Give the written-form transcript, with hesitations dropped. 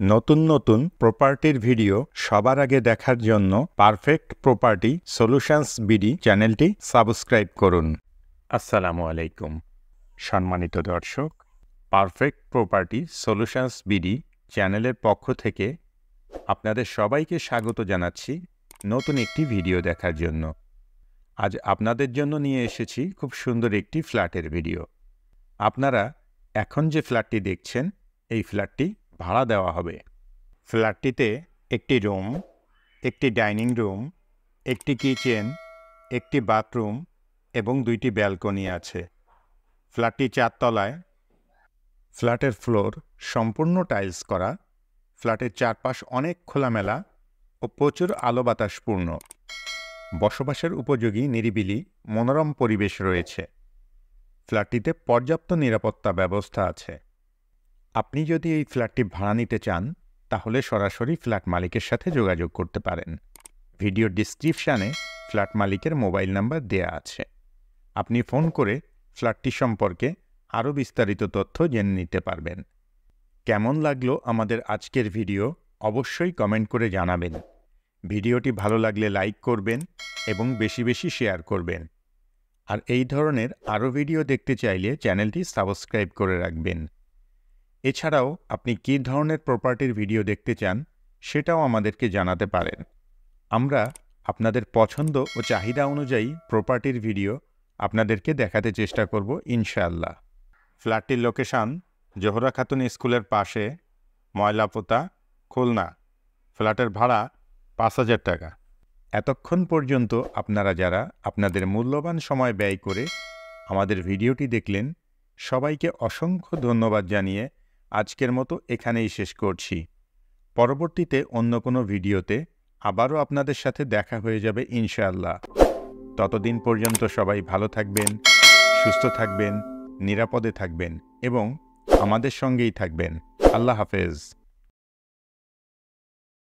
নতুন নতুন প্রপার্টির ভিডিও সবার আগে দেখার জন্য পারফেক্ট প্রপার্টি সলিউশনস বিডি চ্যানেলটি সাবস্ক্রাইব করুন। আসসালামু আলাইকুম সম্মানিত দর্শক, পারফেক্ট প্রপার্টি সলিউশনস বিডি চ্যানেলের পক্ষ থেকে আপনাদের সবাইকে স্বাগত জানাচ্ছি নতুন একটি ভিডিও দেখার জন্য। আজ আপনাদের জন্য নিয়ে এসেছি খুব সুন্দর একটি ফ্ল্যাটের ভিডিও। আপনারা এখন যে ফ্ল্যাটটি দেখছেন, এই ফ্ল্যাটটি ভাড়া দেওয়া হবে। ফ্ল্যাটটিতে একটি রুম, একটি ডাইনিং রুম, একটি কিচেন, একটি বাথরুম এবং দুইটি ব্যালকনি আছে। ফ্ল্যাটটি 4 তলায়। ফ্ল্যাটের ফ্লোর সম্পূর্ণ টাইলস করা। ফ্ল্যাটের চারপাশ অনেক খোলামেলা ও প্রচুর আলো বাতাসপূর্ণ। বসবাসের উপযোগী নিরিবিলি মনোরম পরিবেশ রয়েছে। ফ্ল্যাটটিতে পর্যাপ্ত নিরাপত্তা ব্যবস্থা আছে। আপনি যদি এই ফ্ল্যাটটি ভাড়া নিতে চান, তাহলে সরাসরি ফ্ল্যাট মালিকের সাথে যোগাযোগ করতে পারেন। ভিডিও ডিসক্রিপশানে ফ্ল্যাট মালিকের মোবাইল নাম্বার দেয়া আছে। আপনি ফোন করে ফ্ল্যাটটি সম্পর্কে আরও বিস্তারিত তথ্য জেনে নিতে পারবেন। কেমন লাগলো আমাদের আজকের ভিডিও অবশ্যই কমেন্ট করে জানাবেন। ভিডিওটি ভালো লাগলে লাইক করবেন এবং বেশি বেশি শেয়ার করবেন। আর এই ধরনের আরও ভিডিও দেখতে চাইলে চ্যানেলটি সাবস্ক্রাইব করে রাখবেন। এছাড়াও আপনি কী ধরনের প্রপার্টির ভিডিও দেখতে চান, সেটাও আমাদেরকে জানাতে পারেন। আমরা আপনাদের পছন্দ ও চাহিদা অনুযায়ী প্রপার্টির ভিডিও আপনাদেরকে দেখাতে চেষ্টা করব ইনশাআল্লাহ। ফ্ল্যাটটির লোকেশান জোহরা খাতুন স্কুলের পাশে, ময়লাপোতা, খুলনা। ফ্ল্যাটের ভাড়া 5,000 টাকা। এতক্ষণ পর্যন্ত আপনারা যারা আপনাদের মূল্যবান সময় ব্যয় করে আমাদের ভিডিওটি দেখলেন, সবাইকে অসংখ্য ধন্যবাদ জানিয়ে আজকের মতো এখানেই শেষ করছি। পরবর্তীতে অন্য কোনো ভিডিওতে আবারও আপনাদের সাথে দেখা হয়ে যাবে ইনশাআল্লাহ। ততদিন পর্যন্ত সবাই ভালো থাকবেন, সুস্থ থাকবেন, নিরাপদে থাকবেন এবং আমাদের সঙ্গেই থাকবেন। আল্লাহ হাফেজ।